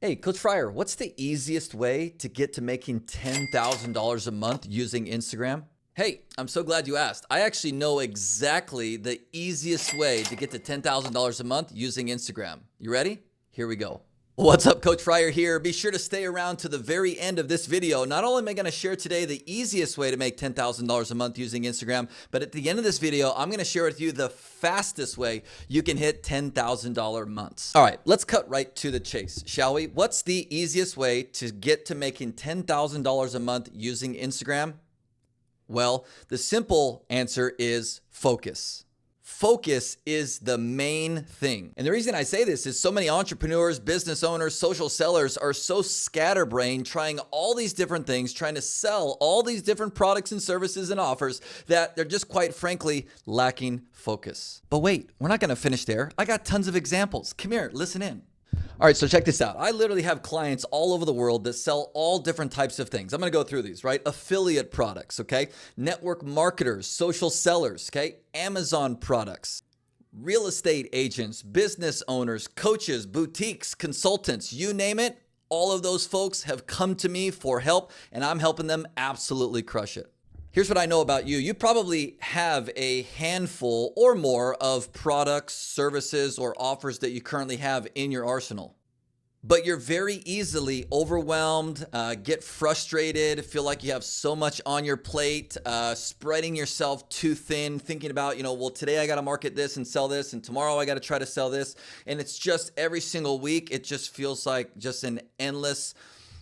Hey, Coach Fryer, what's the easiest way to get to making $10,000 a month using Instagram? Hey, I'm so glad you asked. I actually know exactly the easiest way to get to $10,000 a month using Instagram. You ready? Here we go. What's up, Coach Fryer here. Be sure to stay around to the very end of this video. Not only am I going to share today the easiest way to make $10,000 a month using Instagram, but at the end of this video, I'm going to share with you the fastest way you can hit $10,000 months. All right, let's cut right to the chase, shall we? What's the easiest way to get to making $10,000 a month using Instagram? Well, the simple answer is focus. Focus is the main thing. And the reason I say this is so many entrepreneurs, business owners, social sellers are so scatterbrained, trying all these different things, trying to sell all these different products and services and offers that they're just quite frankly lacking focus. But wait, we're not going to finish there. I got tons of examples. Come here, listen in. All right, so check this out. I literally have clients all over the world that sell all different types of things. I'm going to go through these, right? Affiliate products, okay? Network marketers, social sellers, okay? Amazon products, real estate agents, business owners, coaches, boutiques, consultants, you name it. All of those folks have come to me for help, and I'm helping them absolutely crush it. Here's what I know about you. You probably have a handful or more of products, services, or offers that you currently have in your arsenal. But you're very easily overwhelmed, get frustrated, feel like you have so much on your plate, spreading yourself too thin, thinking about, well, today I got to market this and sell this, and tomorrow I got to try to sell this. And it's just every single week, it just feels like just an endless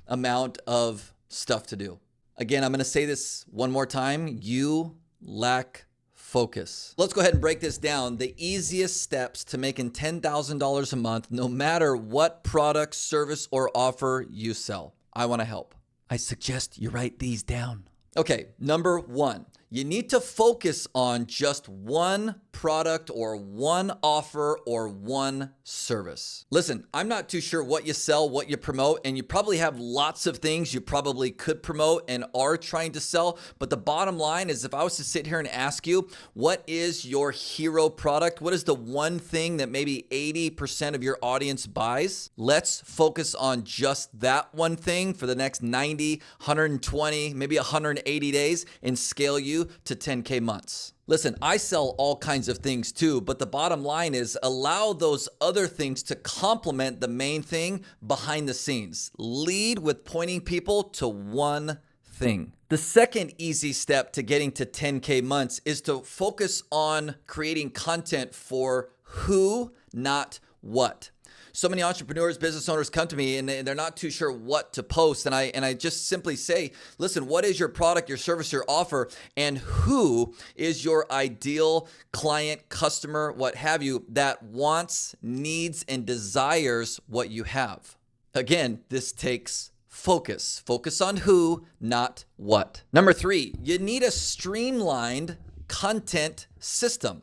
amount of stuff to do. Again, I'm going to say this one more time. You lack focus. Let's go ahead and break this down. The easiest steps to making $10,000 a month, no matter what product, service, or offer you sell. I want to help. I suggest you write these down. Okay, number one, you need to focus on just one product or one offer or one service. Listen, I'm not too sure what you sell, what you promote, and you probably have lots of things you probably could promote and are trying to sell. But the bottom line is, if I was to sit here and ask you, what is your hero product? What is the one thing that maybe 80% of your audience buys? Let's focus on just that one thing for the next 90, 120, maybe 180 days and scale you to 10K months. Listen, I sell all kinds of things too, but the bottom line is allow those other things to complement the main thing behind the scenes. Lead with pointing people to one thing. The second easy step to getting to 10K months is to focus on creating content for who, not what. So many entrepreneurs, business owners come to me and they're not too sure what to post. And I just simply say, listen, what is your product, your service, your offer, and who is your ideal client, customer, what have you, that wants, needs, and desires what you have? Again, this takes focus. Focus on who, not what. Number three, you need a streamlined content system.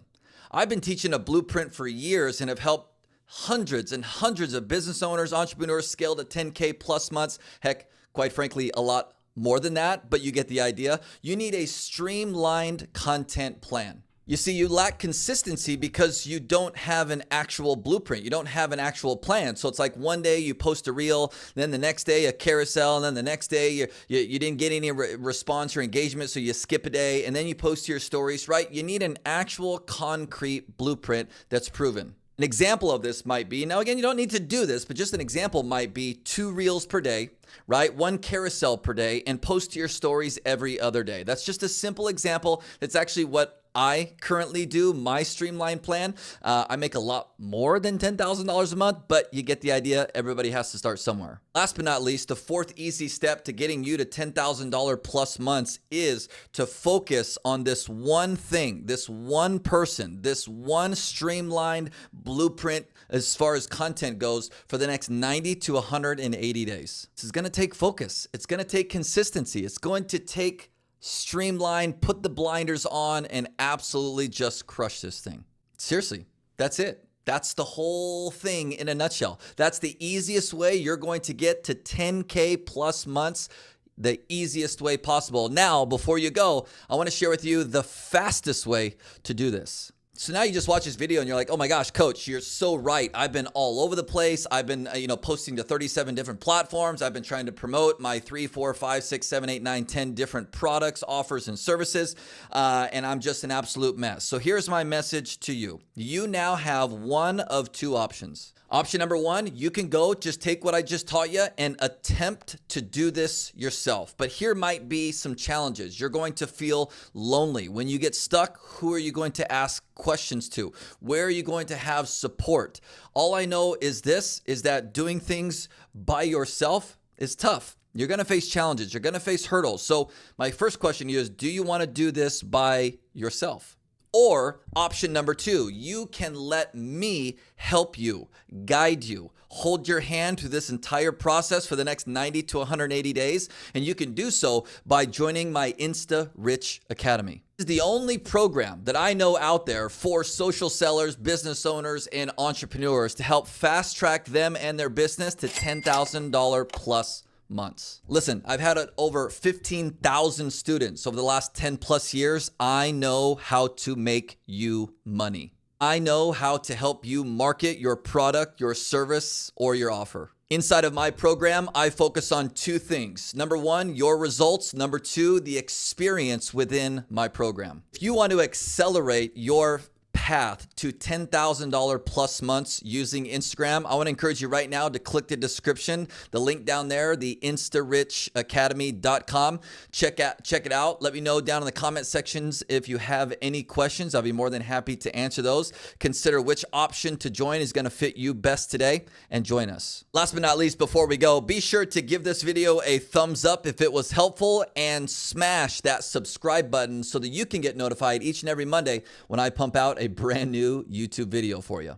I've been teaching a blueprint for years and have helped hundreds and hundreds of business owners, entrepreneurs scale to 10K plus months. Heck, quite frankly, a lot more than that, but you get the idea. You need a streamlined content plan. You see, you lack consistency because you don't have an actual blueprint. You don't have an actual plan. So it's like one day you post a reel, then the next day a carousel, and then the next day you didn't get any response or engagement, so you skip a day, and then you post your stories, right? You need an actual concrete blueprint that's proven. An example of this might be, now again, you don't need to do this, but just an example might be 2 reels per day, right? 1 carousel per day, and post your stories every other day. That's just a simple example. That's actually what I currently do, my Streamline plan. I make a lot more than $10,000 a month, but you get the idea. Everybody has to start somewhere. Last but not least, the fourth easy step to getting you to $10,000 plus months is to focus on this one thing, this one person, this one streamlined blueprint as far as content goes for the next 90 to 180 days. This is going to take focus. It's going to take consistency. It's going to take streamline, put the blinders on, and absolutely just crush this thing. Seriously, that's it. That's the whole thing in a nutshell. That's the easiest way you're going to get to 10K plus months, the easiest way possible. Now, before you go, I want to share with you the fastest way to do this. So now you just watch this video and you're like, oh my gosh, coach, you're so right. I've been all over the place. I've been, posting to 37 different platforms. I've been trying to promote my 3, 4, 5, 6, 7, 8, 9, 10 different products, offers, and services. And I'm just an absolute mess. So here's my message to you. You now have one of two options. Option number one, you can go just take what I just taught you and attempt to do this yourself. But here might be some challenges. You're going to feel lonely. When you get stuck, who are you going to ask questions to? Where are you going to have support? All I know is that doing things by yourself is tough. You're going to face challenges. You're going to face hurdles. So my first question to you is, do you want to do this by yourself? Or option number two, you can let me help you, guide you, hold your hand through this entire process for the next 90 to 180 days. And you can do so by joining my Insta-Rich Academy. This is the only program that I know out there for social sellers, business owners, and entrepreneurs to help fast track them and their business to $10,000 plus months. Listen, I've had over 15,000 students over the last 10 plus years. I know how to make you money. I know how to help you market your product, your service, or your offer. Inside of my program, I focus on two things. Number one, your results. Number two, the experience within my program. If you want to accelerate your path to $10,000 plus months using Instagram, I want to encourage you right now to click the description, the link down there, the instarichacademy.com. Check it out. Let me know down in the comment sections if you have any questions. I'll be more than happy to answer those. Consider which option to join is going to fit you best today and join us. Last but not least, before we go, be sure to give this video a thumbs up if it was helpful and smash that subscribe button so that you can get notified each and every Monday when I pump out a brand new YouTube video for you.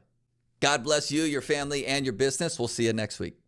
God bless you, your family, and your business. We'll see you next week.